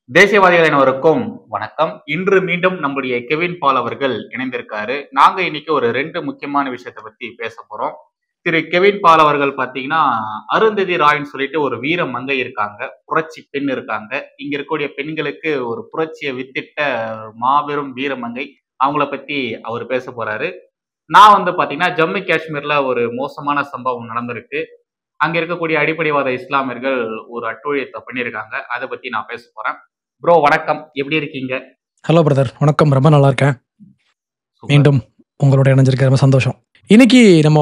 தேசியவாதிகள் அனைவருக்கும் வணக்கம். இன்று மீண்டும் நம்முடைய கெவின் பால் அவர்கள் இணைந்திருக்காரு. நாங்க இன்னைக்கு ஒரு 2 முக்கியமான விஷயத்தை பத்தி பேச போறோம். திரு கெவின் பால் அவர்கள் பாத்தீங்கன்னா, அருந்ததி ராய்ன்னு சொல்லிட்டு ஒரு வீர மங்கை இருக்காங்க, புரட்சி பெண் இருக்காங்க. இங்க இருக்கக்கூடிய பெண்களுக்கு ஒரு புரட்சியை வித்திட்ட மாபெரும் வீரமங்கை. அவங்கள பத்தி அவர் பேச போறாரு. நான் பாத்தீங்கன்னா ஜம்மு காஷ்மீர்ல ஒரு மோசமான சம்பவம் நடந்திருக்கு. அங்க இருக்கக்கூடிய அடிப்படைவாத இஸ்லாமியர்கள் ஒரு அட்டூழியத்தை பண்ணியிருக்காங்க. அதை பத்தி நான் பேச போறேன். ப்ரோ வணக்கம், எப்படி இருக்கீங்க? ஹலோ பிரதர், வணக்கம். ரொம்ப நல்லா இருக்கேன். சூப்பர். மீண்டும் உங்களோட இணைஞ்சிருக்க ரொம்ப சந்தோஷம். இன்னைக்கு நம்ம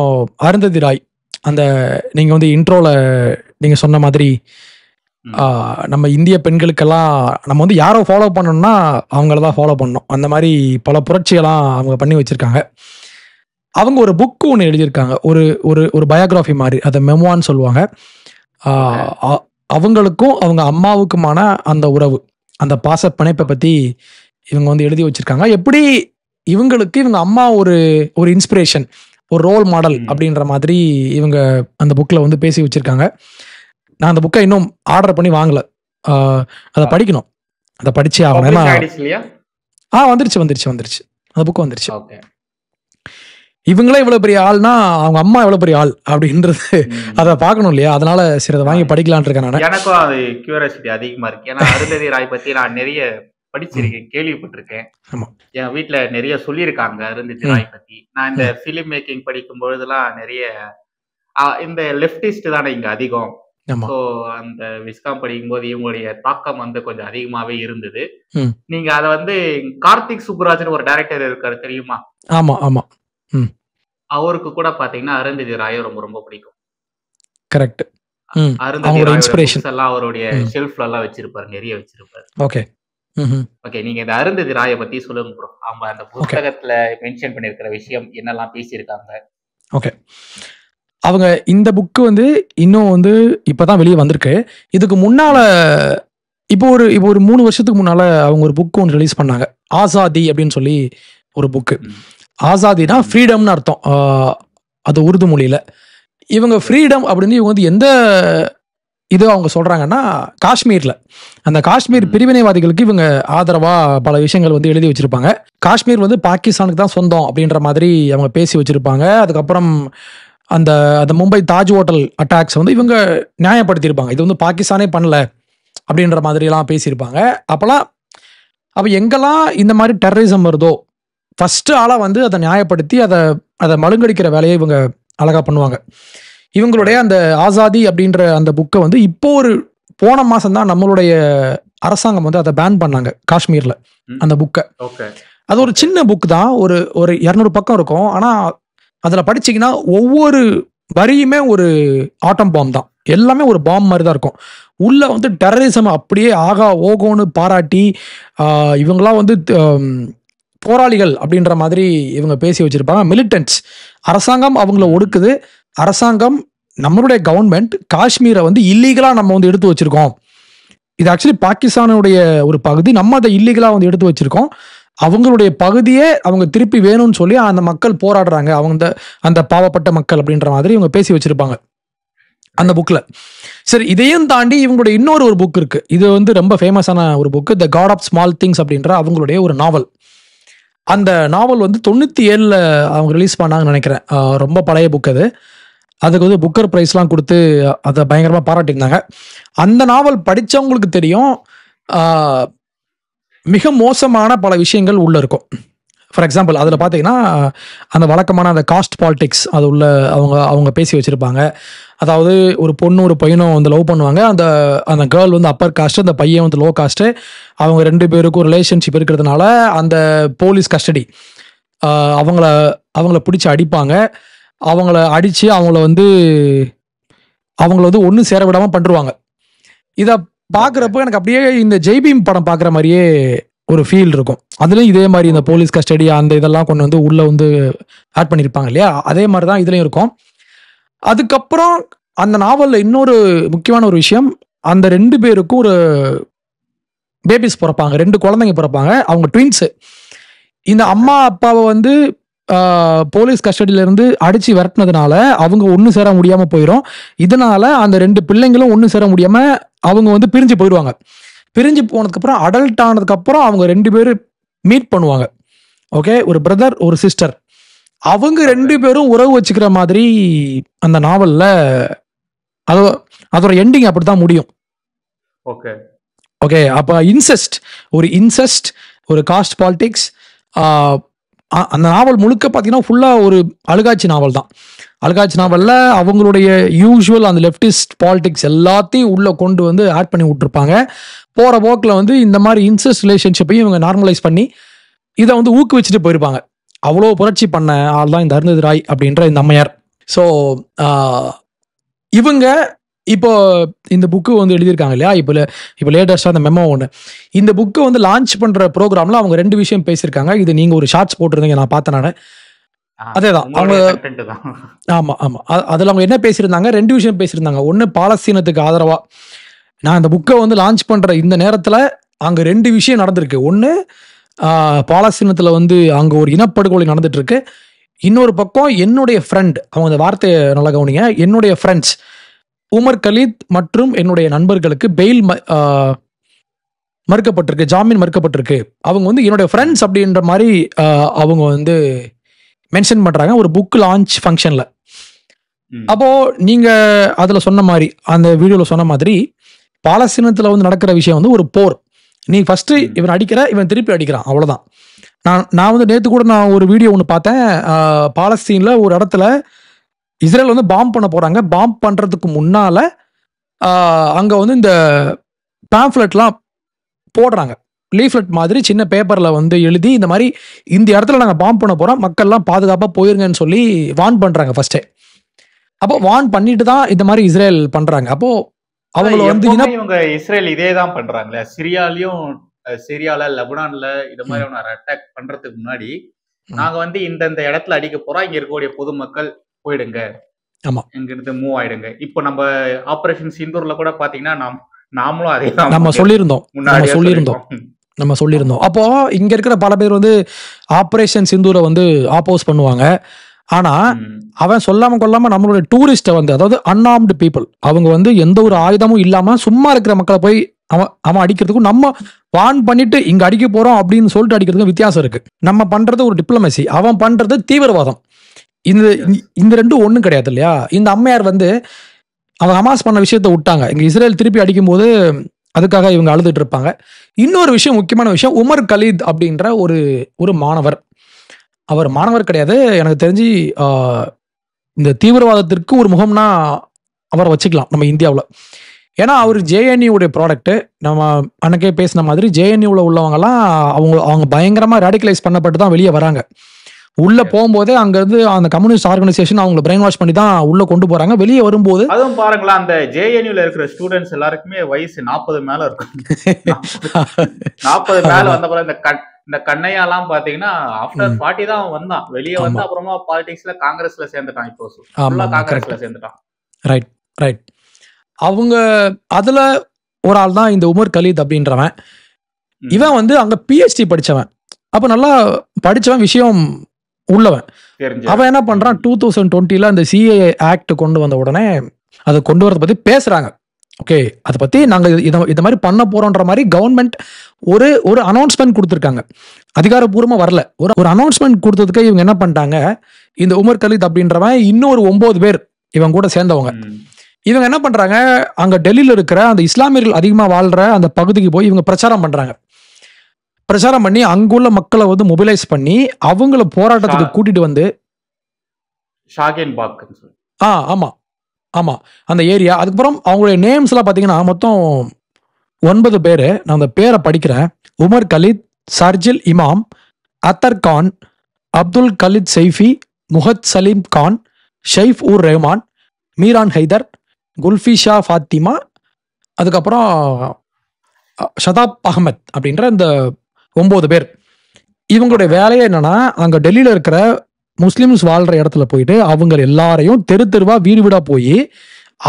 அருந்ததி ராய், அந்த நீங்க இன்ட்ரோல நீங்க சொன்ன மாதிரி ம். நம்ம இந்திய பெண்களுக்கெல்லாம் நம்ம யாரோ ஃபாலோ பண்ணணும்னா அவங்கள தான் ஃபாலோ பண்ணணும். அந்த மாதிரி பல புரட்சியெல்லாம் அவங்க பண்ணி வச்சிருக்காங்க. அவங்க ஒரு புக்கு ஒன்று எழுதியிருக்காங்க, ஒரு ஒரு ஒரு பயோகிராஃபி மாதிரி, அதை மெமோன்னு சொல்லுவாங்க. அவங்களுக்கும் அவங்க அம்மாவுக்குமான அந்த உறவு, அந்த பாச பிணைப்பை பற்றி இவங்க எழுதி வச்சிருக்காங்க. எப்படி இவங்களுக்கு இவங்க அம்மா ஒரு ஒரு இன்ஸ்பிரேஷன், ஒரு ரோல் மாடல் அப்படின்ற மாதிரி இவங்க அந்த புக்கில் பேசி வச்சிருக்காங்க. நான் அந்த புக்கை இன்னும் ஆர்டர் பண்ணி வாங்கல, அதை படிக்கணும், அதை படிச்சே ஆகணும். வந்துருச்சு அந்த புக்கு வந்துருச்சு. இவங்களே இவ்வளவு பெரிய ஆள்னா அவங்க அம்மா எவ்வளவு பெரிய ஆள் அப்படின்றது அதை பார்க்கணும் இல்லையா? அதனால சரி, அதை வாங்கி படிக்கலான் இருக்கேன். நான் எனக்கும் அது கியூரியாசிட்டி அதிகமா இருக்கு. ஏன்னா அருந்ததி ராய் பத்தி நான் நிறைய படிச்சிருக்கேன், கேள்விப்பட்டிருக்கேன். என் வீட்டுல நிறைய சொல்லியிருக்காங்க அருந்ததி ராய் பத்தி. நான் இந்த பிலிம் மேக்கிங் படிக்கும் பொழுதுலாம் நிறைய இந்த லெப்டிஸ்ட் தானே இங்க அதிகம். ஸோ அந்த விஸ்காம் படிக்கும் போது இவங்களுடைய தாக்கம் கொஞ்சம் அதிகமாவே இருந்தது. நீங்க அதை கார்த்திக் சுப்புராஜன் ஒரு டைரக்டர் இருக்காரு, தெரியுமா? ஆமா ஆமா. அவருக்கு கூட பாத்தீங்கன்னா அருந்ததி ராயை ரொம்ப ரொம்ப பிடிக்கும். கரெக்ட். அருந்ததி ராய் இன்ஸ்பிரேஷன் எல்லாம் அவருடைய ஷெல்ஃப்ல எல்லாம் வச்சிருப்பாரு, நிறைய வச்சிருப்பாரு. ஓகே ஓகே, நீங்க இந்த அருந்ததி ராயை பத்தி சொல்லுங்க ப்ரோ. அவங்க அந்த புத்தகத்துல மென்ஷன் பண்ணிருக்கிற விஷயம் என்னெல்லாம் பேசியிருக்காங்க? ஓகே, அவங்க இந்த புக்கு இன்னும் இப்பதான் வெளியே வந்திருக்கு. இதுக்கு முன்னால இப்போ ஒரு 3 வருஷத்துக்கு முன்னால அவங்க ஒரு புக் ஒன்று ரிலீஸ் பண்ணாங்க, ஆசாதி அப்படின்னு சொல்லி ஒரு புக்கு. ஆசாதினா ஃப்ரீடம்னு அர்த்தம், அது உருது மொழியில. இவங்க ஃப்ரீடம் அப்படின்னு இவங்க எந்த இது அவங்க சொல்றாங்கன்னா, காஷ்மீர்ல அந்த காஷ்மீர் பிரிவினைவாதிகளுக்கு இவங்க ஆதரவா பல விஷயங்கள் எழுதி வச்சிருப்பாங்க. காஷ்மீர் பாகிஸ்தானுக்கு தான் சொந்தம் அப்படின்ற மாதிரி அவங்க பேசி வச்சிருப்பாங்க. அதுக்கப்புறம் அந்த அந்த மும்பை தாஜ் ஹோட்டல் அட்டாக்ஸ் இவங்க நியாயப்படுத்தியிருப்பாங்க, இது பாகிஸ்தானே பண்ணல அப்படின்ற மாதிரி எல்லாம் பேசியிருப்பாங்க. அப்ப எங்கெல்லாம் இந்த மாதிரி டெரரிசம் வருதோ ஃபர்ஸ்ட் ஆளா அதை நியாயப்படுத்தி அதை மழுங்கடிக்கிற வேலையை இவங்க அழகா பண்ணுவாங்க. இவங்களுடைய அந்த ஆசாதி அப்படின்ற அந்த புக்கை இப்போ போன மாசம் தான் நம்மளுடைய அரசாங்கம் அதை பேன் பண்ணாங்க காஷ்மீர்ல, அந்த புக்கை. அது ஒரு சின்ன புக் தான், ஒரு 200 பக்கம் இருக்கும். ஆனா அதுல படிச்சீங்கன்னா ஒவ்வொரு வரியுமே ஒரு ஆட்டம் பாம் தான், எல்லாமே ஒரு பாம் மாதிரி தான் இருக்கும். உள்ள டெரரிசம் அப்படியே ஆகா ஓகோன்னு பாராட்டி இவங்களாம் போராளிகள் அப்படின்ற மாதிரி இவங்க பேசி வச்சிருப்பாங்க. மிலிட்டன்ட்ஸ், அரசாங்கம் அவங்கள ஒடுக்குது, அரசாங்கம் நம்மளுடைய கவர்மெண்ட் காஷ்மீரை இல்லீகலா நம்ம எடுத்து வச்சிருக்கோம், இது ஆக்சுவலி பாகிஸ்தானுடைய ஒரு பகுதி, நம்ம அதை இல்லீகலா எடுத்து வச்சிருக்கோம், அவங்களுடைய பகுதியே அவங்க திருப்பி வேணும்னு சொல்லி அந்த மக்கள் போராடுறாங்க, அவங்க அந்த பாவப்பட்ட மக்கள் அப்படின்ற மாதிரி இவங்க பேசி வச்சிருப்பாங்க அந்த புக்ல. சரி, இதையும் தாண்டி இவங்களுடைய இன்னொரு புக் இருக்கு. இது ரொம்ப ஃபேமஸான ஒரு book, the god of small things அப்படின்ற அவங்களுடைய ஒரு நாவல். அந்த நாவல் 97ல் அவங்க ரிலீஸ் பண்ணாங்கன்னு நினைக்கிறேன். ரொம்ப பழைய புக் அது. அதுக்கு புக்கர் ப்ரைஸ்லாம் கொடுத்து அதை பயங்கரமாக பாராட்டியிருந்தாங்க. அந்த நாவல் படித்தவங்களுக்கு தெரியும், மிக மோசமான பல விஷயங்கள் உள்ளே இருக்கும். ஃபார் எக்ஸாம்பிள் அதில் பார்த்தீங்கன்னா அந்த வழக்கமான அந்த காஸ்ட் பாலிடிக்ஸ் அது உள்ள அவங்க பேசி வச்சுருப்பாங்க. அதாவது ஒரு பொண்ணு ஒரு பையனும் லவ் பண்ணுவாங்க. அந்த அந்த கேர்ள் அப்பர் காஸ்ட்டு, அந்த பையன் லோ காஸ்ட்டு. அவங்க 2 பேருக்கும் ரிலேஷன்ஷிப் இருக்கிறதுனால அந்த போலீஸ் கஸ்டடி அவங்கள பிடிச்சி அடிப்பாங்க. அவங்கள அடித்து அவங்கள ஒன்றும் சேர விடாமல் பண்ணுருவாங்க. இதை பார்க்குறப்ப எனக்கு அப்படியே இந்த ஜெய்பீம் படம் பார்க்குற மாதிரியே ஒரு ஃபீல் இருக்கும். அதுலயும் இதே மாதிரி இந்த போலீஸ் கஸ்டடி அந்த இதெல்லாம் கொண்டு உள்ள ஆட் பண்ணியிருப்பாங்க இல்லையா, அதே மாதிரி தான் இதுலயும் இருக்கும். அதுக்கப்புறம் அந்த நாவல்ல இன்னொரு முக்கியமான ஒரு விஷயம், அந்த 2 பேருக்கும் ஒரு பேபிஸ் பிறப்பாங்க, 2 குழந்தைங்க பிறப்பாங்க. அவங்க ட்வின்ஸ். இந்த அம்மா அப்பாவை போலீஸ் கஸ்டடியில இருந்து அடிச்சு விரட்டினதுனால அவங்க ஒன்று சேர முடியாம போயிடும். இதனால அந்த 2 பிள்ளைங்களும் ஒன்று சேர முடியாம அவங்க பிரிஞ்சு போயிடுவாங்க. பிரிஞ்சு போனதுக்கப்புறம் அடல்ட் ஆனதுக்கப்புறம் அவங்க 2 பேரும் மீட் பண்ணுவாங்க. ஓகே, ஒரு பிரதர் ஒரு சிஸ்டர், அவங்க 2 பேரும் உறவு வச்சுக்கிற மாதிரி அந்த நாவல்ல அதோட எண்டிங் அப்படித்தான் முடியும். ஓகே ஓகே, அப்போ இன்செஸ்ட் ஒரு காஸ்ட் பாலிடிக்ஸ், அந்த நாவல் முழுக்க பார்த்தீங்கன்னா ஃபுல்லாக ஒரு அழுகாட்சி நாவல் தான். அழுகாட்சி நாவலில் அவங்களுடைய யூஸ்வல் அந்த லெஃப்டிஸ்ட் பாலிடிக்ஸ் எல்லாத்தையும் உள்ளே கொண்டு வந்து ஆட் பண்ணி விட்டுருப்பாங்க. போகிற போக்கில் வந்து இந்த மாதிரி இன்செஸ்ட் ரிலேஷன்ஷிப்பையும் இவங்க நார்மலைஸ் பண்ணி இதை வந்து ஊக்குவிச்சுட்டு போயிருப்பாங்க. அவ்வளோ புரட்சி பண்ண ஆள் தான் இந்த அருந்ததி ராய் அப்படின்ற இந்த அம்மையார். ஸோ இவங்க இப்போ இந்த புக்கு வந்து எழுதியிருக்காங்க இல்லையா, இப்போ லேட்டஸ்டாக அந்த மெமோ ஒன்று, இந்த புக்கு வந்து லான்ச் பண்ணுற ப்ரோக்ராமில் அவங்க 2 விஷயம் பேசியிருக்காங்க. இது நீங்கள் ஒரு ஷார்ட்ஸ் போட்டிருந்தீங்க, நான் பார்த்தேன் நான். அதேதான் அவங்க, ஆமாம் ஆமாம், அதில் அவங்க என்ன பேசியிருந்தாங்க, 2 விஷயம் பேசியிருந்தாங்க. ஒன்று, பாலஸ்தீனத்துக்கு ஆதரவாக. நான் இந்த புக்கை வந்து லான்ச் பண்ணுற இந்த நேரத்தில் அங்கே 2 விஷயம் நடந்திருக்கு. ஒன்று, பாலஸ்தீனத்தில் வந்து அங்கே ஒரு இனப்படுகொலை நடந்துட்டு இருக்கு. இன்னொரு பக்கம் என்னுடைய ஃப்ரெண்ட், அவங்க அந்த வார்த்தையை நல்லா கவனிங்க, என்னுடைய ஃப்ரெண்ட்ஸ் உமர் கலீத் மற்றும் என்னுடைய நண்பர்களுக்கு பெயில் மறுக்கப்பட்டிருக்கு, ஜாமீன் மறுக்கப்பட்டிருக்கு. அவங்க வந்து என்னுடைய ஃப்ரெண்ட்ஸ் அப்படின்ற மாதிரி அவங்க வந்து மென்ஷன் பண்றாங்க ஒரு புக் லான்ச் ஃபங்க்ஷன்ல. அப்போ நீங்க அதுல சொன்ன மாதிரி, அந்த வீடியோல சொன்ன மாதிரி, பாலஸ்தீனத்துல வந்து நடக்கிற விஷயம் வந்து ஒரு போர். நீ ஃபர்ஸ்ட் இவன் அடிக்கிற, இவன் திருப்பி அடிக்கிறான், அவ்வளவுதான். நான் வந்து நேற்று கூட நான் ஒரு வீடியோ ஒன்று பார்த்தேன். பாலஸ்தீன்ல ஒரு இடத்துல இஸ்ரேல் வந்து பாம்பு பண்ண போறாங்க. பாம்பு பண்றதுக்கு முன்னால அங்க வந்து இந்த பேம்ப்ளெட்லாம் போடுறாங்க, லீஃப்லெட் மாதிரி சின்ன பேப்பர்ல வந்து எழுதி, இந்த மாதிரி இந்த இடத்துல நாங்கள் பாம்பு பண்ண போறோம், மக்கள்லாம் பாதுகாப்பா போயிருங்கன்னு சொல்லி வார்ன் பண்றாங்க ஃபர்ஸ்டே. அப்போ வார்ன் பண்ணிட்டு தான் இந்த மாதிரி இஸ்ரேல் பண்றாங்க. அப்போ அவங்கள வந்து இவங்க இஸ்ரேல் இதே தான் பண்றாங்களே, சிரியால லெபனான்ல இது மாதிரி அட்டாக் பண்றதுக்கு முன்னாடி நாங்க வந்து இந்த இடத்துல அடிக்க போறோம், இங்க இருக்கக்கூடிய பொதுமக்கள் போயிடுங்க, ஆமா இங்கிருந்து மூவ் ஆயிடுங்க. இப்போ நம்ம ஆபரேஷன் சிந்தூர்ல கூட பாத்தீங்கன்னா நாமளும் அதே தான் நம்ம சொல்லியிருந்தோம். அப்போ இங்க இருக்கிற பல பேர் வந்து ஆபரேஷன் சிந்தூரை வந்து ஆப்போஸ் பண்ணுவாங்க. ஆனா அவன் சொல்லாம கொள்ளாம நம்மளுடைய டூரிஸ்ட வந்து, அதாவது அன்ஆர்ம்டு பீப்புள், அவங்க வந்து எந்த ஒரு ஆயுதமும் இல்லாம சும்மா இருக்கிற மக்களை போய் அவன் அடிக்கிறதுக்கும், நம்ம வான் பண்ணிட்டு இங்க அடிக்க போறோம் அப்படின்னு சொல்லிட்டு அடிக்கிறதுக்கும் வித்தியாசம் இருக்கு. நம்ம பண்றது ஒரு டிப்ளமசி, அவன் பண்றது தீவிரவாதம். இந்த 2 ஒண்ணும் கிடையாது இல்லையா. இந்த அம்மையார் வந்து அவங்க ஹமாஸ் பண்ண விஷயத்த விட்டாங்க, இங்க இஸ்ரேல் திருப்பி அடிக்கும் போது அதுக்காக இவங்க அழுதுட்டு இருப்பாங்க. இன்னொரு விஷயம், முக்கியமான விஷயம், உமர் கலீத் அப்படின்ற ஒரு மாணவர். அவர் மாணவர் கிடையாது, எனக்கு தெரிஞ்சு இந்த தீவிரவாதத்திற்கு ஒரு முகம்னா அவரை வச்சுக்கலாம் நம்ம இந்தியாவில். ஏன்னா அவர் ஜேஎன்யூடைய ப்ராடக்ட். நம்ம அன்னைக்கே பேசின மாதிரி ஜேஎன்யூவில் உள்ளவங்கலாம் அவங்க பயங்கரமா ரேடிகலைஸ் பண்ணப்பட்டு தான் வெளியே வராங்க. உள்ள போகும்போதே அங்கிருந்து அந்த கம்யூனிஸ்ட் ஆர்கனைசேஷன் அவங்களை பிரெயின் வாஷ் பண்ணி தான் உள்ள கொண்டு போறாங்க. வெளியே வரும்போது அதுவும் பாருங்களா, அந்த ஜேஎன்யூல இருக்கிற ஸ்டூடெண்ட்ஸ் எல்லாருக்குமே வயசு 40 மேல இருக்கும். 40 மேல வந்த பிறகு இந்த கண்ணையாலாம் பாத்தீங்கன்னா ஆஃப்டர் 40 தான் வந்தான் வெளியே வந்து, அப்புறமா பாலிடிக்ஸ்ல காங்கிரஸ்ல சேர்ந்துட்டான். இப்போ காங்கிரஸ்ல சேர்ந்துட்டான். ரைட். அவங்க அதுல ஒரு ஆள் தான் இந்த உமர் கலீத் அப்படின்றவன். இவன் வந்து அங்க பிஹெச்டி படிச்சவன். அப்ப நல்லா படிச்சவன், விஷயம் உள்ளவன். அவன் என்ன பண்றான், 2020 அந்த சிஏஏ ஆக்ட் கொண்டு வந்த உடனே அதை கொண்டு வரதை பத்தி பேசுறாங்க. ஓகே, அதை பத்தி நாங்க இதை மாதிரி பண்ண போறோன்ற மாதிரி கவர்மெண்ட் ஒரு அனௌன்ஸ்மெண்ட் கொடுத்துருக்காங்க. அதிகாரப்பூர்வமா வரல, ஒரு அனௌன்ஸ்மெண்ட் கொடுத்ததுக்கு இவங்க என்ன பண்ணிட்டாங்க, இந்த உமர் கலீத் அப்படின்றவன் இன்னொரு 9 பேர் இவங்க கூட சேர்ந்தவங்க, இவங்க என்ன பண்றாங்க, அங்க டெல்லியில இருக்கிற அந்த இஸ்லாமியர்கள் அதிகமா வாழ்ற அந்த பகுதிக்கு போய் இவங்க பிரச்சாரம் பண்ணி அங்குள்ள மக்களை வந்து மொபிலைஸ் பண்ணி அவங்கள போராட்டத்துக்கு கூட்டிட்டு வந்து, ஆமா அந்த ஏரியா. அதுக்கப்புறம் அவங்களுடைய நேம்ஸ் எல்லாம் பாத்தீங்கன்னா மொத்தம் 9 பேரு. நான் அந்த பேரை படிக்கிறேன். உமர் கலீத், சர்ஜில் இமாம், அத்தர் கான், அப்துல் கலீத் சைஃபி, முஹத் சலீம் கான், ஷெய்ஃப் உர் ரஹ்மான், மீரான் ஹைதர், குல்ஃபிஷா ஃபாத்திமா, அதுக்கப்புறம் ஷதாப் அகமத் அப்படின்ற இந்த 9 பேர். இவங்களுடைய வேலையே என்னன்னா, அங்க டெல்லியில இருக்கிற முஸ்லிம்ஸ் வாழ்ற இடத்துல போயிட்டு அவங்க எல்லாரையும் தெருவா வீடு வீடா போய்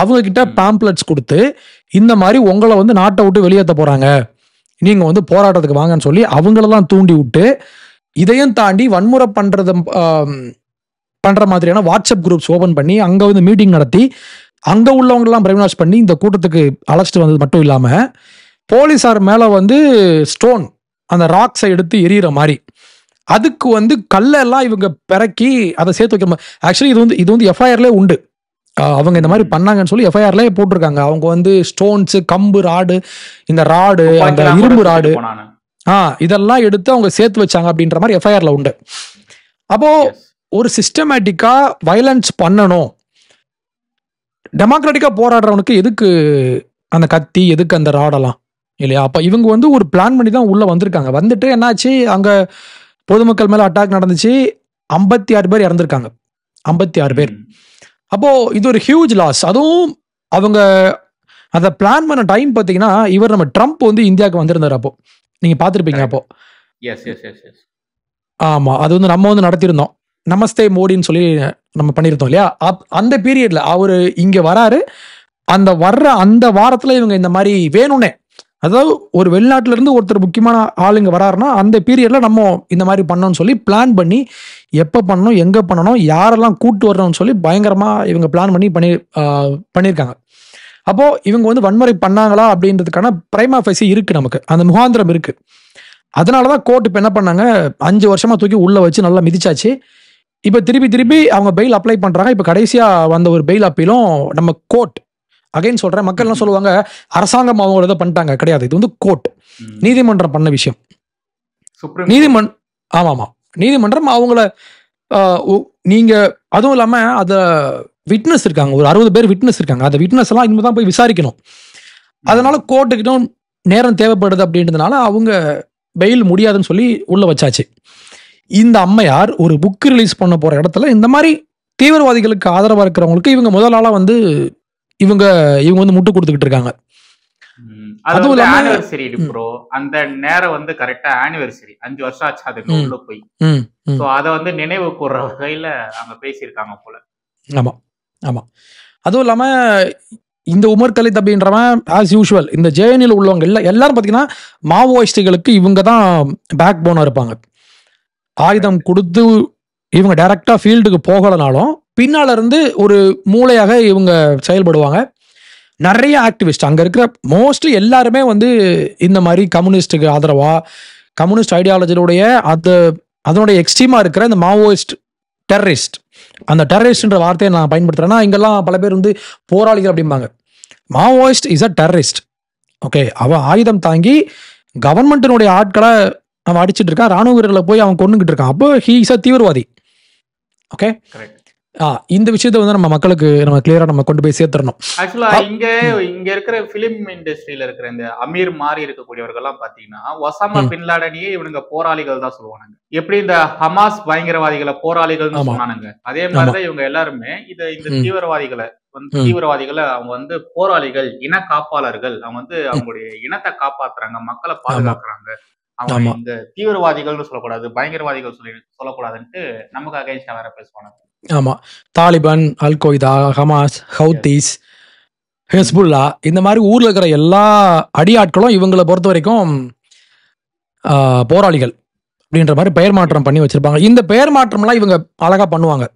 அவங்க கிட்ட பேம்ப்ளெட்ஸ் கொடுத்து, இந்த மாதிரி உங்களை வந்து நாட்டை விட்டு வெளியேற்ற போறாங்க, நீங்க வந்து போராட்டத்துக்கு வாங்கன்னு சொல்லி அவங்களெல்லாம் தூண்டி விட்டு, இதையும் தாண்டி வன்முறை பண்ற மாதிரியான வாட்ஸ்அப் குரூப்ஸ் ஓபன் பண்ணி அங்க வந்து மீட்டிங் நடத்தி அங்க உள்ளவங்க எல்லாம் பிரெயின் வாஷ் பண்ணி இந்த கூட்டத்துக்கு அழைச்சிட்டு வந்தது மட்டும் இல்லாம, போலீஸார் மேல வந்து ஸ்டோன் அந்த ராக்ஸை எடுத்து எரியிற மாதிரி, அதுக்கு வந்து கல்லெல்லாம் இவங்க பிறக்கி அதை சேர்த்து வைக்கிற மாதிரி. ஆக்சுவலி இது வந்து எஃப்ஐஆர்லேயே உண்டு. அவங்க இந்த மாதிரி பண்ணாங்கன்னு சொல்லி எஃப்ஐஆர்லேயே போட்டிருக்காங்க. அவங்க வந்து ஸ்டோன்ஸு, கம்பு, ராடு, இந்த ராடு, அந்த இரும்பு ராடு, இதெல்லாம் எடுத்து அவங்க சேர்த்து வச்சாங்க அப்படின்ற மாதிரி எஃப்ஐஆர்ல உண்டு. அப்போ ஒரு சிஸ்டமேட்டிக்கா வயலன்ஸ் பண்ணணும், டெமோக்ராட்டிக்கா போராடுறவனுக்கு எதுக்கு அந்த கத்தி, எதுக்கு அந்த ராடெல்லாம் இல்லையா? அப்ப இவங்க வந்து ஒரு பிளான் பண்ணி தான் உள்ள வந்திருக்காங்க. வந்துட்டு என்னாச்சு, அங்க பொதுமக்கள் மேல அட்டாக் நடந்துச்சு, 56 பேர் இறந்திருக்காங்க. 56 பேர். அப்போ இது ஒரு ஹியூஜ் லாஸ். அதுவும் அவங்க அதை பிளான் பண்ண டைம் பார்த்தீங்கன்னா, இவர் நம்ம ட்ரம்ப் வந்து இந்தியாவுக்கு வந்திருந்தார். அப்போ நீங்க பார்த்துருப்பீங்க. அப்போ ஆமா, அது வந்து நம்ம வந்து நடத்தியிருந்தோம், நமஸ்தே மோடின்னு சொல்லி நம்ம பண்ணியிருந்தோம் இல்லையா? அந்த பீரியட்ல அவரு இங்க வராரு. அந்த வர்ற அந்த வாரத்துல இவங்க இந்த மாதிரி வேணும்னே, அதாவது ஒரு வெளிநாட்டுல இருந்து ஒருத்தர் முக்கியமான ஆளுங்க வராருன்னா அந்த பீரியட்ல நம்ம இந்த மாதிரி பண்ணணும்னு சொல்லி பிளான் பண்ணி, எப்ப பண்ணணும், எங்க பண்ணணும், யாரெல்லாம் கூட்டு வரணும்னு சொல்லி பயங்கரமா இவங்க பிளான் பண்ணி பண்ணியிருக்காங்க. அப்போ இவங்க வந்து வன்முறை பண்ணாங்களா அப்படின்றதுக்கான பிரைமா ஃபேசி இருக்கு, நமக்கு அந்த முகாந்திரம் இருக்கு. அதனாலதான் கோர்ட் இப்ப என்ன பண்ணாங்க, 5 வருஷமா தூக்கி உள்ள வச்சு நல்லா மிதிச்சாச்சு. இப்ப திருப்பி அவங்க பெயில் அப்ளை பண்றாங்க. இப்ப கடைசியா வந்த ஒரு பெயில் அப்பீலும் நம்ம கோர்ட், அகைன் சொல்றேன், மக்கள் என்ன சொல்லுவாங்க, அரசாங்கம் அவங்க இதை பண்ணிட்டாங்க, கிடையாது. இது வந்து கோர்ட், நீதிமன்றம் பண்ண விஷயம். நீதிமன்றம் அவங்கள நீங்க, அதுவும் இல்லாம அத விட்னஸ் இருக்காங்க, ஒரு 60 பேர் விட்னஸ் இருக்காங்க. அந்த விட்னஸ் எல்லாம் இனிமே தான் போய் விசாரிக்கணும். அதனால கோர்ட்டுக்கிட்டும் நேரம் தேவைப்படுது அப்படின்றதுனால அவங்க பெயில் முடியாதுன்னு சொல்லி உள்ள வச்சாச்சு. இந்த அம்மையார் ஒரு புக் ரிலீஸ் பண்ண போற இடத்துல இந்த மாதிரி தீவிரவாதிகளுக்கு ஆதரவா இருக்கிறவங்களுக்கு இவங்க முதல் ஆளா வந்து இவங்க வந்து முட்டு கொடுத்துக்கிட்டு இருக்காங்க. அதுவும் இல்லாம ஆனிவர்சரி ப்ரோ, அந்த நேரம் வந்து கரெக்டா ஆனிவர்சரி 5 வருஷம் ஆச்சு அதுக்கு உள்ள போய். சோ அத வந்து நினைவு கூர்ற வகையில அவங்க பேசியிருக்காங்க போல. ஆமா. அதுவும் இல்லாம இந்த உமர் கலித் அப்படின்றவன் ஆஸ் யூஷுவல் இந்த ஜேஎன்யூல உள்ளவங்க எல்லாரும் பாத்தீங்கன்னா மாவோயிஸ்டுகளுக்கு இவங்க தான் பேக் போனா இருப்பாங்க. ஆயுதம் கொடுத்து இவங்க டைரக்டா ஃபீல்டுக்கு போகலனாலும் பின்னால இருந்து ஒரு மூளையாக இவங்க செயல்படுவாங்க. நிறைய ஆக்டிவிஸ்ட் அங்க இருக்கிற மோஸ்ட்லி எல்லாருமே வந்து இந்த மாதிரி கம்யூனிஸ்டுக்கு ஆதரவா, கம்யூனிஸ்ட் ஐடியாலஜியோடைய அதனுடைய எக்ஸ்ட்ரீமா இருக்கிற இந்த மாவோயிஸ்ட் டெரரிஸ்ட், அந்த டெரரிஸ்ட்ன்ற வார்த்தையை நான் பயன்படுத்துறேன்னா இங்கெல்லாம் பல பேர் வந்து போராளிகள் அப்படிம்பாங்க. Maoist is a terrorist. Okay, அவன் ஆயுதம் தாங்கி கவர்மெண்டினுடைய ஆட்களை அவன் அடிச்சுட்டு இருக்கான், ராணுவ வீரர்களை போய் அவன் கொண்டுகிட்டு இருக்கான். அப்போ ஹீ இஸ் அ தீவிரவாதி. ஓகே, இந்த விஷயத்தை வந்து நம்ம மக்களுக்கு நம்ம கிளியரா நம்ம கொண்டு போய் சேர்த்துறணும். ஆக்சுவலா இங்க இருக்கிற பிலிம் இண்டஸ்ட்ரியில இருக்கிற இந்த அமீர் மாறி இருக்கக்கூடியவர்கள் எல்லாம் பாத்தீங்கன்னா ஒசாமா பின் லாடனையே இவனுங்க போராளிகள் தான் சொல்லுவானுங்க. எப்படி இந்த ஹமாஸ் பயங்கரவாதிகளை போராளிகள் சொன்னானுங்க, அதே மாதிரிதான் இவங்க எல்லாருமே இந்த தீவிரவாதிகளை அவங்க வந்து போராளிகள், இன காப்பாளர்கள், அவங்க வந்து அவங்களுடைய இனத்தை காப்பாத்துறாங்க, மக்களை பாதுகாக்கிறாங்க, அவங்க இந்த தீவிரவாதிகள்னு சொல்லக்கூடாது, பயங்கரவாதிகள் சொல்லக்கூடாதுன்ட்டு நமக்கு அகைன்ஸ்டா வேற பேசுவாங்க. ஆமா, தாலிபான், அல் கொய்தா, ஹமாஸ், ஹவுதீஸ், ஹெஸ்புல்லா, இந்த மாதிரி ஊர்ல இருக்கிற எல்லா அடியாட்களும் இவங்களை பொறுத்த வரைக்கும் போராளிகள் அப்படின்ற மாதிரி பெயர் மாற்றம் பண்ணி வச்சிருப்பாங்க. இந்த பெயர் மாற்றம்லாம் இவங்க அழகா பண்ணுவாங்க.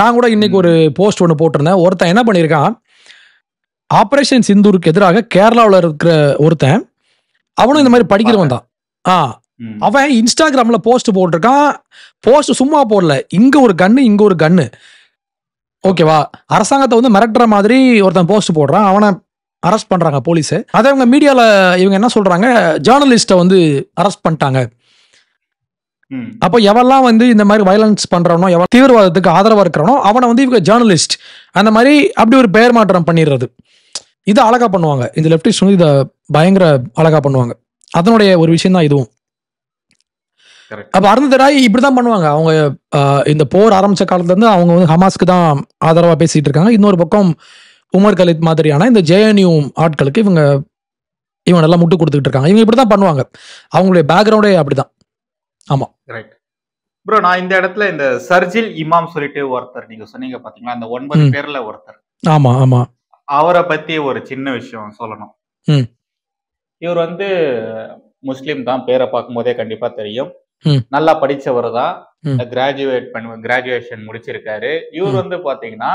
நான் கூட இன்னைக்கு ஒரு போஸ்ட் ஒன்று போட்டிருந்தேன். ஒருத்தன் என்ன பண்ணியிருக்கான், ஆபரேஷன் சிந்தூருக்கு எதிராக கேரளாவில் இருக்கிற ஒருத்தன், அவனும் இந்த மாதிரி படிக்கிறவன் தான். அவன் இன்ஸ்டாகிராம்ல போஸ்ட் போட்டிருக்கான். போஸ்ட் சும்மா போடல, இங்க ஒரு கன்னு, இங்க ஒரு கன்னு. ஓகேவா, அரசாங்கத்தை வந்து மிரட்டுற மாதிரி ஒருத்தன் போஸ்ட் போடுறான், அவனை அரெஸ்ட் பண்றாங்க போலீஸ். அதை இவங்க மீடியால இவங்க என்ன சொல்றாங்க, ஜேர்னலிஸ்ட வந்து அரெஸ்ட் பண்ணிட்டாங்க. அப்போ எவெல்லாம் வந்து இந்த மாதிரி வயலன்ஸ் பண்றவனோ, எவன் தீவிரவாதத்துக்கு ஆதரவா இருக்கிறவனோ அவனை வந்து இவங்க ஜேர்னலிஸ்ட் அந்த மாதிரி அப்படி ஒரு பெயர் மாற்றம் பண்ணிடுறது. இதை அழகா பண்ணுவாங்க இந்த லெப்டிஸ்ட் வந்து, இதை பயங்கர அழகா பண்ணுவாங்க. அதனுடைய ஒரு விஷயம் தான் இதுவும். அப்ப அருந்தராய் இப்படிதான் பண்ணுவாங்க. அவங்க இந்த போர் ஆரம்பிச்ச காலத்துல இருந்து அவங்க வந்து ஹமாஸ்க்கு தான் ஆதரவா பேசிட்டு இருக்காங்க. இன்னொரு பக்கம் உமர் கலித் மாதிரியான இந்த ஜேஎன்யூ ஆட்களுக்கு இவங்க எல்லாம் முட்டு கொடுத்துட்டு இருக்காங்க. இவங்க இப்படிதான் பண்ணுவாங்க, அவங்களுடைய பேக்ரவுண்டே அப்படிதான். ஆமா, ரைட் ப்ரோ. நான் இந்த இடத்துல இந்த சர்ஜில் இமாம் சொல்லிட்டு ஒருத்தர் நீங்க சொன்னீங்க பாத்தீங்களா, அந்த 9 பேர்ல ஒருத்தர். ஆமா ஆமா, அவரை பத்தி ஒரு சின்ன விஷயம் சொல்லணும். இவர் வந்து முஸ்லீம் தான், பேரை பார்க்கும் போதே கண்டிப்பா தெரியும். நல்லா படிச்சவர் தான், கிராஜுவேஷன் முடிச்சிருக்காரு. இவர் வந்து பாத்தீங்கன்னா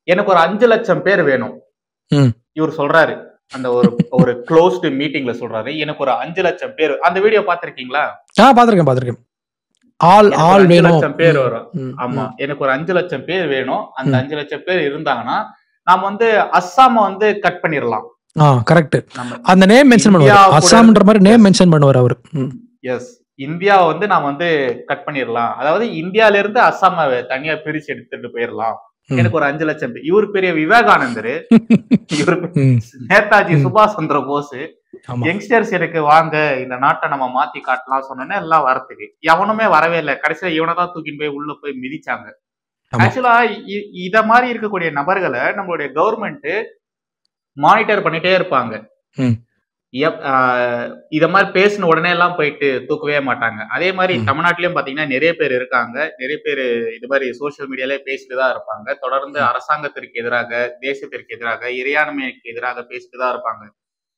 எனக்கு ஒரு 5 லட்சம் பேர் வேணும் இவர் சொல்றாரு. அந்த ஒரு ஒரு க்ளோஸ்டு மீட்டிங்ல சொல்றாரு, எனக்கு ஒரு 5 லட்சம் பேர். அந்த வீடியோ பாத்திருக்கீங்களா? பாத்திருக்கேன். ஆள் எனக்கு ஒரு ஆள் 5 வேணும். லட்சம் பேர் வரும். ம், ஆமா. ம், எனக்கு ஒரு 5 லட்சம் பேர் வேணும். அந்த ம். 5 லட்சம் பேர் இருந்தாங்கன்னா, நாம வந்து அஸ்ஸாம வந்து கட் பண்ணிரலாம். கரெக்ட். நம்ம அந்த நேம் மென்ஷன் இந்தியா பண்ணுவாரு. கூட அஸ்ஸாம்ன்ற மாதிரி நேம் எஸ் மென்ஷன் பண்ணுவார் அவரு. எஸ். இந்தியாவ வந்து நாம வந்து கட் பண்ணிரலாம். அதாவது இந்தியால இருந்து அஸ்ஸாம தனியா பிரிச்சு எடுத்துட்டு போயிரலாம். ம். எனக்கு ஒரு 5 லட்சம் பேர். இவரு பெரிய விவேகானந்தரு, இவரு ம், நேதாஜி ம். சுபாஷ் சந்திர போஸ், ஆமா. யங்ஸ்டர்ஸ் எனக்கு வாங்க இந்த நாட்டை நம்ம மாத்தி காட்டலாம் சொன்னோன்னே எல்லாம் வரத்துக்கு. எவனுமே வரவே இல்ல. கடைசியில இவனை தான் தூக்கிட்டு போய் உள்ள போய் மிதிச்சாங்க. ஆமா. ஆக்சுவலா இத மாதிரி இருக்கக்கூடிய நபர்களை நம்மளுடைய கவர்மெண்ட் மானிட்டர் பண்ணிட்டே இருப்பாங்க. ம், இத மாதிரி பேசின உடனே எல்லாம் போயிட்டு தூக்கவே மாட்டாங்க. அதே மாதிரி ம், தமிழ்நாட்டிலயும் பாத்தீங்கன்னா நிறைய பேர் இருக்காங்க. நிறைய பேர் இது மாதிரி சோசியல் மீடியால பேசிட்டு தான் இருப்பாங்க. தொடர்ந்து ம், அரசாங்கத்திற்கு எதிராக, தேசத்திற்கு எதிராக, இறையாண்மைக்கு எதிராக பேசிட்டு தான் இருப்பாங்க.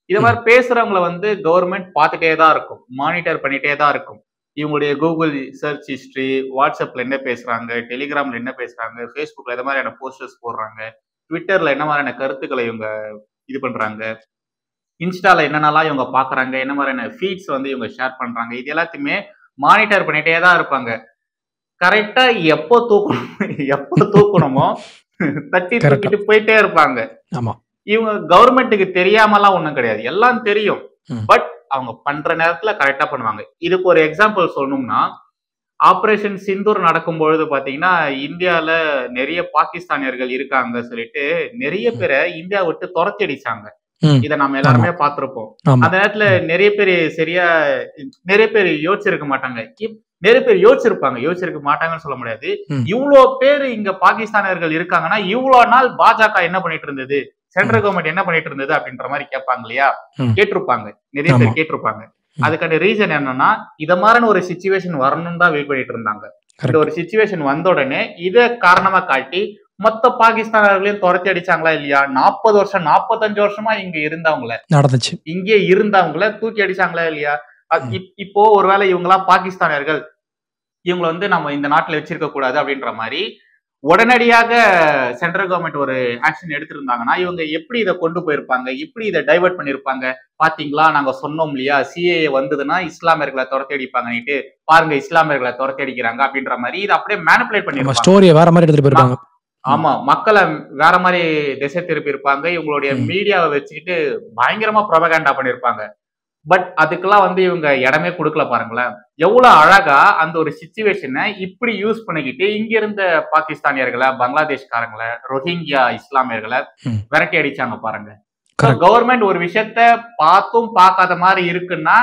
இது ம். மாதிரி பேசுறவங்கள வந்து கவர்மெண்ட் பார்த்துட்டே தான் இருக்கும். மானிட்டர் பண்ணிட்டே தான் இருக்கும். இவங்களுடைய கூகுள் சர்ச் ஹிஸ்டரி, வாட்ஸ்அப்ல என்ன பேசுறாங்க, டெலிகிராம்ல என்ன பேசுறாங்க, ஃபேஸ்புக்ல எந்த மாதிரியான போஸ்டர்ஸ் போடுறாங்க, ட்விட்டர்ல என்ன மாதிரியான கருத்துக்களை இவங்க இது பண்றாங்க, இன்ஸ்டால என்னென்னலாம் இவங்க பாக்குறாங்க, என்ன மாதிரியான ஃபீட்ஸ் வந்து இவங்க ஷேர் பண்றாங்க, இது எல்லாத்தையுமே மானிட்டர் பண்ணிட்டே தான் இருப்பாங்க. கரெக்டா எப்போ தூக்கணுமோ தட்டி கரெக்டா. தூக்கிட்டு போயிட்டே இருப்பாங்க. ஆமா. இவங்க கவர்மெண்ட்டுக்கு தெரியாமலாம் ஒண்ணும் கிடையாது. எல்லாம் தெரியும். ம், பட் அவங்க பண்ற நேரத்துல கரெக்டா பண்ணுவாங்க. இதுக்கு ஒரு எக்ஸாம்பிள் சொல்லணும்னா, ஆபரேஷன் சிந்தூர் நடக்கும்பொழுது பாத்தீங்கன்னா, இந்தியால நிறைய பாகிஸ்தானியர்கள் இருக்காங்க சொல்லிட்டு நிறைய ம், பேரை இந்தியா விட்டு துரத்தி அடிச்சாங்க. ம். இத நம்ம ஆமா, எல்லாருமே பார்த்திருப்போம். ஆமா. அந்த நேரத்துல ம், நிறைய பேர் யோசிச்சிருக்க மாட்டாங்க. நிறைய பேர் யோசிச்சிருக்க மாட்டாங்கன்னு சொல்ல முடியாது. ம், இவ்ளோ பேர் இங்க பாகிஸ்தானியர்கள் இருக்காங்கன்னா, இவ்ளோ நாள் பாஜக என்ன பண்ணிட்டு இருந்தது? சென்ட்ரல் ம், கவர்மெண்ட் என்ன பண்ணிட்டு இருந்தது? அப்படின்ற மாரி கேட்பாங்க இல்லையா? ம். கேட்டிருப்பாங்க. நிறைய ஆமா. பேர் கேட்டிருப்பாங்க. ம். அதுக்கான ரீசன் என்னன்னா, இத மாரியான ஒரு சிச்சுவேஷன் வரணும்னு தான் வெயிட் பண்ணிட்டு இருந்தாங்க. இந்த கரெக்ட். ஒரு சிச்சுவேஷன் வந்த உடனே இத காரணமா காட்டி மொத்த பாகிஸ்தானியர்களையும் துரத்தி அடிச்சாங்களா இல்லையா? 40 வருஷம் 45 வருஷமா இங்க இருந்தவங்கள, நடந்துச்சு. இங்கே இருந்தவங்கள தூக்கி அடிச்சாங்களா இல்லையா? ம், இப்போ ஒருவேளை இவங்கலாம் பாகிஸ்தானியர்கள், இவங்கள வந்து நம்ம இந்த நாட்டுல வச்சிருக்க கூடாது அப்படின்ற மாரி உடனடியாக சென்ட்ரல் கவர்மெண்ட் ஒரு ஆக்ஷன் எடுத்திருந்தாங்கன்னா, இவங்க எப்படி இத கொண்டு போயிருப்பாங்க? எப்படி இத டைவர்ட் பண்ணிருப்பாங்க? பாத்தீங்களா, நாங்க சொன்னோம் இல்லையா? சிஏஏ வந்ததுன்னா இஸ்லாமியர்களை துரத்தி அடிப்பாங்கன்னுட்டு, பாருங்க இஸ்லாமியர்களை துரத்தி அடிக்கிறாங்க அப்படின்ற மாரி இத அப்படியே மேனிபுலேட் ஆமா. பண்ணிருப்பாங்க. ஸ்டோரிய வேற மாதிரி எடுத்துட்டு போயிருப்பாங்க. ம், ஆமா. மக்கள வேற மாரி திசை திருப்பி இருப்பாங்க. இவங்களுடைய ம். மீடியாவ வச்சுக்கிட்டு பயங்கரமா புரபகண்டா பண்ணிருப்பாங்க. பட் அதுக்கெல்லாம் வந்து இவங்க இடமே குடுக்கல பாருங்களேன். எவ்வளவு அழகா அந்த ஒரு சிச்சுவேஷன இப்படி யூஸ் பண்ணிக்கிட்டு இங்க இருந்த பாகிஸ்தானியர்கள, பங்களாதேஷ்காரங்கள, ரோஹிங்கியா இஸ்லாமியர்கள ம். விரட்டி அடிச்சாங்க பாருங்க. கரெக்ட். கவர்மெண்ட் ஒரு விஷயத்த பார்த்தும் பார்க்காத மாதிரி இருக்குன்னா,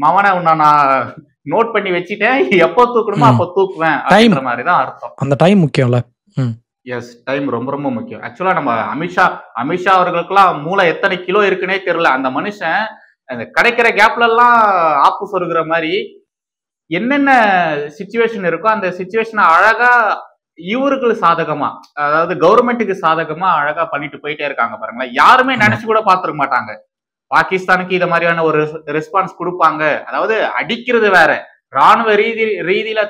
மவன உன்ன நான் நோட் பண்ணி வச்சுட்டேன். எப்போ தூக்கணுமோ ம். அப்போ தூக்குவேன் டைம். அப்படின்ற மாதிரி தான் அர்த்தம். அந்த டைம் முக்கியம்ல. ம். எஸ். டைம் ரொம்ப ரொம்ப முக்கியம். ஆக்சுவலா நம்ம அமித்ஷா அவர்களுக்கெல்லாம் மூளை எத்தனை கிலோ இருக்குன்னே தெரியல. அந்த மனுஷன் அந்த கிடைக்கிற கேப்ல எல்லாம் ஆப்பு சொருகிற மாதிரி என்னென்ன சிச்சுவேஷன் இருக்கோ அந்த சிச்சுவேஷனை அழகா இவருக்கு சாதகமா, அதாவது கவர்மெண்ட்டுக்கு சாதகமா அழகா பண்ணிட்டு போயிட்டே இருக்காங்க பாருங்களேன். யாருமே ஆமா. நினைச்சு கூட பார்த்திருக்க மாட்டாங்க. பாகிஸ்தானுக்கு இத மாதிரியான ஒரு ரெஸ்பான்ஸ் கொடுப்பாங்க. அதாவது அடிக்கிறது வேற, ராணுவ ரீதியில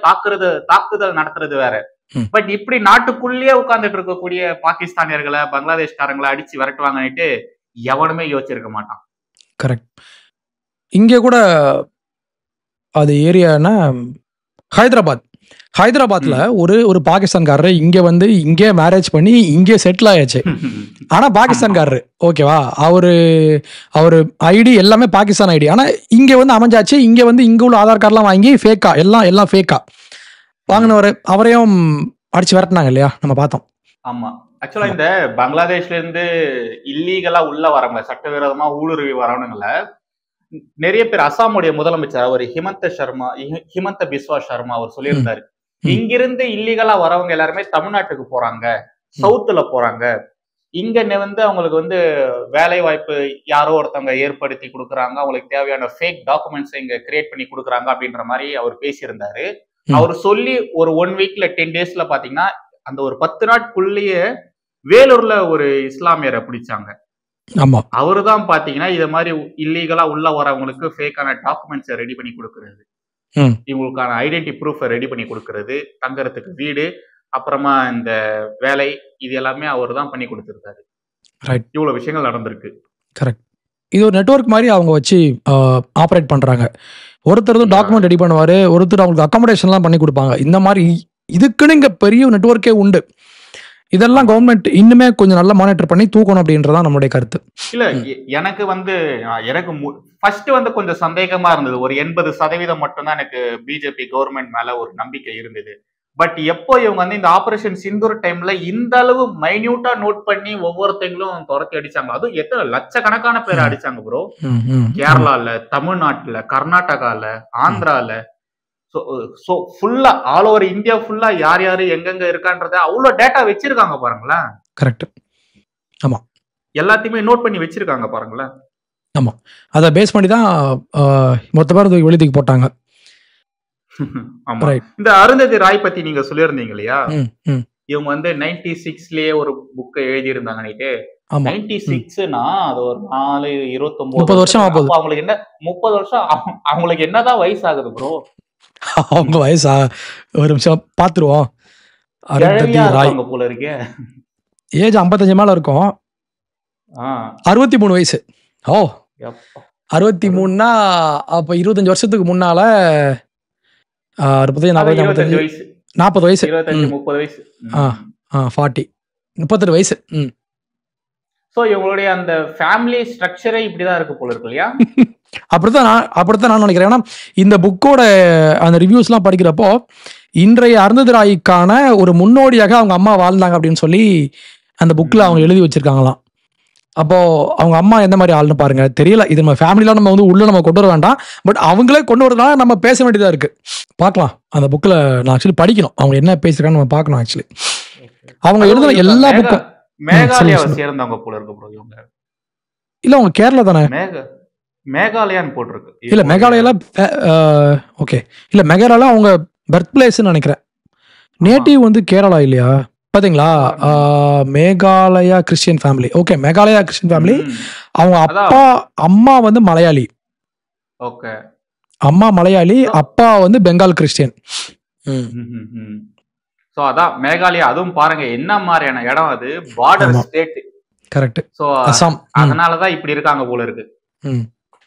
தாக்குதல் நடத்துறது வேற. ம். பட் இப்படி நாட்டுக்குள்ளேயே உட்கார்ந்துட்டு இருக்கக்கூடிய பாகிஸ்தானியர்களை, பங்களாதேஷ்காரங்களை அடிச்சு விரட்டுவாங்கன்னுட்டு எவனுமே யோசிச்சிருக்க மாட்டான். கரெக்ட். இங்க கூட அது ஏரியானா ஹைதராபாத். ஹைதராபாத்ல ம். ஒரு பாகிஸ்தான்காரரு இங்க வந்து இங்கே மேரேஜ் பண்ணி இங்கே செட்டில் ஆயாச்சு. ஆனா ஆமா. பாகிஸ்தான்காரரு ஓகேவா, அவரு ஐடி எல்லாமே பாகிஸ்தான் ஐடி. ஆனா இங்க வந்து அமைஞ்சாச்சு. இங்க வந்து இங்க உள்ள ஆதார் கார்டுலாம் வாங்கி ஃபேக்கா எல்லாம் ஃபேக்கா ம். வாங்கினவரை அவரையும் அடிச்சு விரட்டினாங்க இல்லையா, நம்ம பார்த்தோம். ஆமா. ஆக்சுவலா ஆமா. இந்த பங்களாதேஷ்ல இருந்து இல்லீகலா உள்ள வரவங்க, சட்டவிரோதமா ஊடுருவி வரவனுங்கள நிறைய பேர், அசாமுடைய முதலமைச்சர் அவர் ஹிமந்த பிஸ்வா சர்மா அவர் ம், சொல்லியிருந்தாரு. ம், இங்கிருந்து இல்லீகலா வரவங்க எல்லாருமே தமிழ்நாட்டுக்கு போறாங்க, ம், சவுத்துல போறாங்க. இங்க வந்து அவங்களுக்கு வந்து வேலை வாய்ப்பு யாரோ ஒருத்தவங்க ஏற்படுத்தி கொடுக்குறாங்க, அவங்களுக்கு தேவையான ஃபேக் டாக்குமெண்ட்ஸ் இங்க கிரியேட் பண்ணி கொடுக்குறாங்க அப்படின்ற மாதிரி அவர் பேசியிருந்தாரு. ம். அவர் சொல்லி ஒரு 1 வீக்ல 10 டேஸ்ல பாத்தீங்கன்னா அந்த ஒரு 10 நாட்குள்ளேயே வேலூர்ல ஒரு இஸ்லாமியரை பிடிச்சாங்க. ஆமா. அவருதான் பாத்தீங்கன்னா இத மாதிரி இல்லீகலா உள்ள வரவங்களுக்கு ஃபேக்கான டாக்குமெண்ட்ஸை ரெடி பண்ணி கொடுக்கறது, ம். இவங்களுக்கான ஐடென்டி ப்ரூஃபை ரெடி பண்ணி கொடுக்கறது, தங்கறதுக்கு வீடு, அப்புறமா இந்த வேலை, இது எல்லாமே அவர் தான் பண்ணி கொடுத்திருக்காரு. ரைட். இவ்வளவு விஷயங்கள் நடந்திருக்கு. கரெக்ட். இது ஒரு நெட்வொர்க் மாதிரி அவங்க வச்சு ஆப்ரேட் பண்ணுறாங்க. ஒருத்தர் யா டாக்குமெண்ட் ரெடி பண்ணுவார், ஒருத்தர் அவங்களுக்கு அக்காமடேஷன்லாம் பண்ணி கொடுப்பாங்க. இந்த மாதிரி இதுக்குன்னு இங்கே பெரிய நெட்வொர்க்கே உண்டு. இதெல்லாம் ஆமா கவர்மெண்ட் இன்னுமே கொஞ்சம் நல்லா மானிட்டர் பண்ணி தூக்கணும் அப்படின்றதான் நம்மளுடைய கருத்து. இல்ல ம் எனக்கு வந்து எனக்கு ஃபர்ஸ்ட் வந்து கொஞ்சம் சந்தேகமா இருந்தது. ஒரு 80% மட்டும்தான் எனக்கு பிஜேபி கவர்மெண்ட் மேல ஒரு நம்பிக்கை இருந்தது. பட் எப்போ இவங்க வந்து இந்த ஆபரேஷன் சிந்தூர் டைம்ல இந்த அளவு மைன்யூட்டா நோட் பண்ணி ஒவ்வொருத்தங்களும் துரத்தி அடிச்சாங்க. அதுவும் எத்தனை லட்சக்கணக்கான பேரை ம் அடிச்சாங்க ப்ரோ. ம் ம் ஆமாம் கேரளால, தமிழ்நாட்டுல, கர்நாடகால, ம் ஆந்திரால, ஸோ ஸோ ஃபுல்லா ஆல் ஓவர் இந்தியா ஃபுல்லா யார் யாரு எங்கெங்க இருக்கான்றத அவ்வளோ டேட்டா வச்சிருக்காங்க பாருங்களேன். கரெக்ட். ஆமாம் எல்லாத்தையுமே நோட் பண்ணி வச்சிருக்காங்க பாருங்களேன். ஆமாம் அதை பேஸ் பண்ணி தான் மொத்த பேர் தூக்கி வெளியே தூக்கி போட்டாங்க. ஆமா. ரைட். இந்த அருந்ததி ராய் பத்தி நீங்க சொல்லியிருந்தீங்க இல்லையா? ம் ம் இவங்க வந்து 96லயே ஒரு புக்கை எழுதியிருந்தாங்க நைட்டு. ஆமாம். ம் 96னா அது ஒரு 4 29 30 வருஷம் வருஷம். ஆக போகுது. அப்போ அவங்களுக்கு என்ன 30 வருஷம் அவங்களுக்கு என்னதான் வயசு ஆகுது ப்ரோ? அவங்க வயசா ஒரு நிமிஷம் பார்த்துருவோம். அருந்ததி கிழவியா ராய் இருப்பாங்க போல இருக்கே. ஏஜ் 55 மேலே இருக்கும். ஆ 63 வயசு. ஓ எப்பா 63னா அப்போ 25 வருஷத்துக்கு முன்னால 35 அது 40 25 45 வயசு, 40 வயசு. 25 ம் 30 வயசு. ஆ 40 38 வயசு. ம் ஸோ இவங்களுடைய அந்த ஃபேமிலி ஸ்ட்ரக்சரே இப்படிதான் இருக்கு போல இருக்கு இல்லையா? அப்படித்தான் நான் நினைக்கிறேன். ஏன்னா இந்த புக்கோட அந்த ரிவ்யூஸ்லாம் படிக்கிறப்போ இன்றைய அருந்ததி ராய்க்கான ஒரு முன்னோடியாக அவங்க அம்மா வாழ்ந்தாங்க அப்படின்னு சொல்லி அந்த புக்கில் அவங்க ம். எழுதி வச்சிருக்காங்களாம். அப்போ அவங்க அம்மா எந்த மாதிரி ஆள்னு பாருங்க. தெரியல, இது நம்ம ஃபேமிலியெலாம் நம்ம வந்து உள்ள நம்ம கொண்டு வர வேண்டாம். பட் அவங்களே கொண்டு வரதுனால நம்ம பேச வேண்டியதாக இருக்கு. பார்க்கலாம், அந்த புக்கில் நான் ஆக்சுவலி படிக்கணும், அவங்க என்ன பேசியிருக்கான்னு நம்ம பார்க்கணும். ஆக்சுவலி அவங்க அதுவும் எழுதின இவங்க எல்லா புக்கும் சொல்லுங்க மேகாலயாவை சொல்லுங்க. சேர்ந்தவங்க போல இருக்கு ப்ரோ இவங்க. இல்லை அவங்க கேரளா தானே? மேகாலயான்னு போட்டிருக்கு இல்லை இவங்களுடைய. மேகாலயாலாம் ஓகே. இல்லை மேகாலயாலாம் அவங்க பர்த் பிளேஸ்ன்னு நினைக்கிறேன். ஆமா நேட்டிவ் வந்து கேரளா இல்லையா? பார்த்தீங்களா? அதான். Meghalaya Christian family. Okay, Meghalaya Christian family. ம். அவங்க அதான். அப்பா அம்மா வந்து மலையாளி. ஓகே. அம்மா மலையாளி, ஸோ அப்பா வந்து பெங்கால் கிறிஸ்டியன். ம் ஸோ அதான் மேகாலயா. அதுவும் பாருங்க என்ன மாதிரியான இடம் அது. பார்டர் ஆமாம், ஸ்டேட். கரெக்ட். ஸோ அசாம். அதனாலதான் இப்படி இருக்காங்க போல இருக்கு. ம்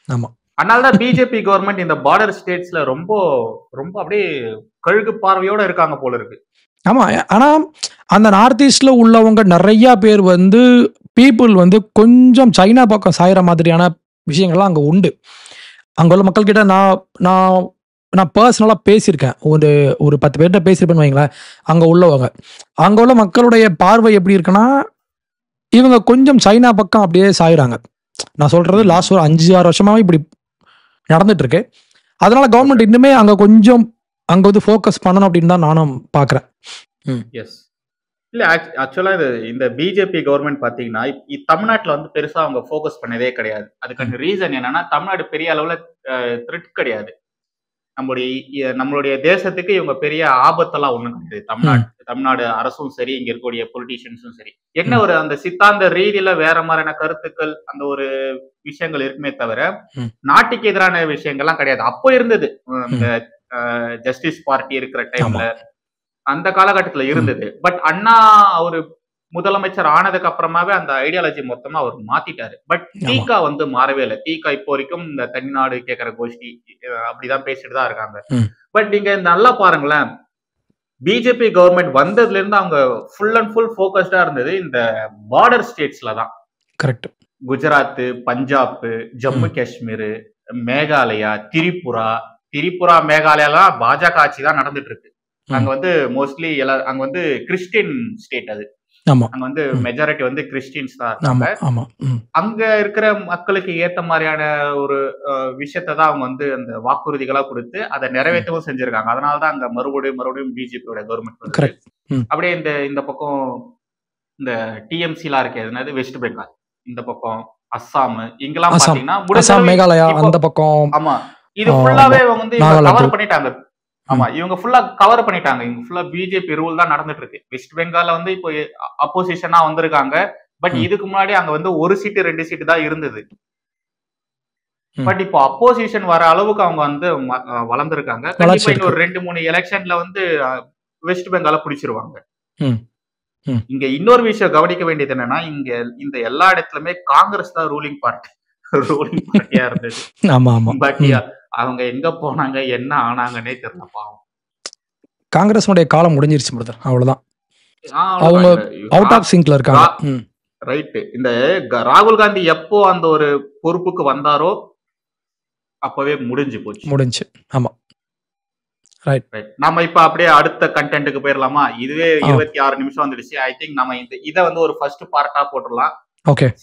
ஆமாம். அதனாலதான் பிஜேபி கவர்மெண்ட் இந்த பார்டர் ஸ்டேட்ஸ்ல ரொம்ப ரொம்ப அப்படியே கழுகு பார்வையோட இருக்காங்க போல இருக்கு. ஆமாம். ஆனால் அந்த நார்த் ஈஸ்டில் உள்ளவங்க நிறையா பேர் வந்து பீப்புள் வந்து கொஞ்சம் சைனா பக்கம் சாயிற மாதிரியான விஷயங்கள்லாம் அங்கே உண்டு. அங்கே உள்ள மக்கள்கிட்ட நான் நான் நான் பர்சனலாக பேசியிருக்கேன். ஒரு 10 பேர்கிட்ட பேசியிருப்பேன்னு வைங்களேன். அங்கே உள்ளவங்க, அங்கே உள்ள மக்களுடைய பார்வை எப்படி இருக்குன்னா, இவங்க கொஞ்சம் சைனா பக்கம் அப்படியே சாயிறாங்க. நான் சொல்கிறது ம். லாஸ்ட் ஒரு 5-6 வருஷமாகவே இப்படி நடந்துட்டு இருக்கு. அதனால ஓகே. கவர்மெண்ட் இன்னுமே அங்கே கொஞ்சம் அங்கே வந்து ஃபோக்கஸ் பண்ணணும் அப்படின்னு தான் நானும் பார்க்குறேன். ம் எஸ். இல்ல ஆக்சுவலா இந்த பிஜேபி கவர்மெண்ட் பாத்தீங்கன்னா தமிழ்நாட்டுல வந்து பெருசா அவங்க ஃபோக்கஸ் பண்ணதே கிடையாது. ம் அதுக்கான ரீசன் என்னன்னா தமிழ்நாடு பெரிய அளவுல த்ரெட் கிடையாது. நம்மளுடைய தேசத்துக்கு இவங்க பெரிய ஆபத்தெல்லாம் ஒண்ணும் கிடையாது. ம் தமிழ்நாடு அரசும் சரி, இங்க இருக்கக்கூடிய பொலிட்டீஷியன்ஸும் சரி. என்ன ம் ஒரு அந்த சித்தாந்த ரீதியில வேற மாதிரியான கருத்துக்கள் அந்த ஒரு விஷயங்கள் இருக்குமே தவிர ம் நாட்டுக்கு எதிரான விஷயங்கள்லாம் கிடையாது. அப்போ இருந்தது. இந்த ம் ஜஸ்டிஸ் பார்ட்டி இருக்கிற டைம்ல ஆமாம். அந்த காலகட்டத்துல ம் இருந்தது. பட் அண்ணா அவரு முதலமைச்சர் ஆனதுக்கு அப்புறமாவே அந்த ஐடியாலஜி மொத்தமா அவர் மாத்திட்டாரு. பட் ஆமாம். தீகா வந்து மாறவே இல்லை. தீகா இப்போ வரைக்கும் இந்த தனிநாடு கேட்கிற கோஷ்டி அப்படிதான் பேசிட்டு தான் இருக்காங்க. ம் பட் நீங்க நல்லா பாருங்களேன், பிஜேபி கவர்மெண்ட் வந்ததுல இருந்து அவங்க ஃபுல் அண்ட் ஃபுல் ஃபோக்கஸ்டா இருந்தது இந்த பார்டர் ஸ்டேட்ஸ்ல தான். கரெக்ட். குஜராத், பஞ்சாப், ஜம்மு ம் காஷ்மீர், மேகாலயா, திரிபுரா மேகாலயாலாம் பாஜக ஆட்சி தான் நடந்துட்டு இருக்கு. அங்க ம் வந்து மோஸ்ட்லி அங்க வந்து கிறிஸ்டியன் ஸ்டேட் அது. ஆமாம். அங்க வந்து ம் மெஜாரிட்டி வந்து கிறிஸ்டியன்ஸ் தான் இருக்காங்க. ஆமாம். ஆமாம். ம் அங்க இருக்கிற மக்களுக்கு ஏத்த மாதிரியான ஒரு விஷயத்தை தான் அவங்க வந்து அந்த வாக்குறுதிகளா கொடுத்து அதை ம் நிறைவேற்றவும் செஞ்சிருக்காங்க. அதனாலதான் அங்க மறுபடியும் பிஜேபியோட கவர்மெண்ட் வருது. கரெக்ட். ம் அப்படியே இந்த பக்கம் இந்த டிஎம்சிலாம் இருக்கு. என்னது வெஸ்ட் பெங்கால், இந்த பக்கம் அஸ்ஸாம், இங்கெல்லாம் அசாம், பாத்தீங்கன்னா அசாம், முடிஞ்சளவு மேகாலயா இப்போ அந்த பக்கம். ஆமா இது ஆமா, ஃபுல்லாவே வந்து இவங்க நாகாலாந்து. கவர் பண்ணிட்டாங்க. ஆமா ம் இவங்க ஃபுல்லா கவர் பண்ணிட்டாங்க. இவங்க ஃபுல்லா பிஜேபி ரூல் தான் நடந்துட்டு இருக்கு. வெஸ்ட் பெங்கால்ல வந்து இப்போ அப்போசிஷனா வந்திருக்காங்க. பட் ம் இதுக்கு முன்னாடி அங்க வந்து 1 சீட்டு 2 சீட்டு தான் இருந்தது. ம் பட் இப்போ அப்போசிஷன் வர அளவுக்கு அவங்க வந்து வளர்ந்துருக்காங்க. வளர்ச்சி கண்டிப்பா இருக்கு. இன்னொரு 2-3 எலெக்ஷன்ல வந்து வெஸ்ட் பெங்கால பிடிச்சிருவாங்க. ம் ம் இங்க இன்னொரு விஷயம் கவனிக்க வேண்டியது என்னன்னா, இந்த எல்லா இடத்துலயுமே காங்கிரஸ் தான் ரூலிங் பார்ட்டி. ரூலிங் பார்ட்டியா இருந்தது. ஆமா ஆமா. பட் அவங்க எங்க போனாங்க, என்ன ஆனாங்கன்னே தெரியல பாவம். காங்கிரஸுடைய காலம் முடிஞ்சிருச்சு பிரதர், அவ்வளவுதான். அவங்க அவ்வளவுதான். அவுட் ஆஃப் சிங்க்ல இருக்காங்க. ரைட். இந்த ராகுல் காந்தி எப்போ அந்த ஒரு பொறுப்புக்கு வந்தாரோ அப்பவே முடிஞ்சு போச்சு. முடிஞ்சு. ஆமா. ரைட். நம்ம இப்ப அப்படியே அடுத்த கண்டென்ட்டுக்கு போயிடலாமா? இதுவே 26 நிமிஷம் வந்துடுச்சு. ஐ திங்க் நம்ம இதை வந்து ஒரு ஃபர்ஸ்ட் பார்ட்டா போட்டுடலாம். ஓகே.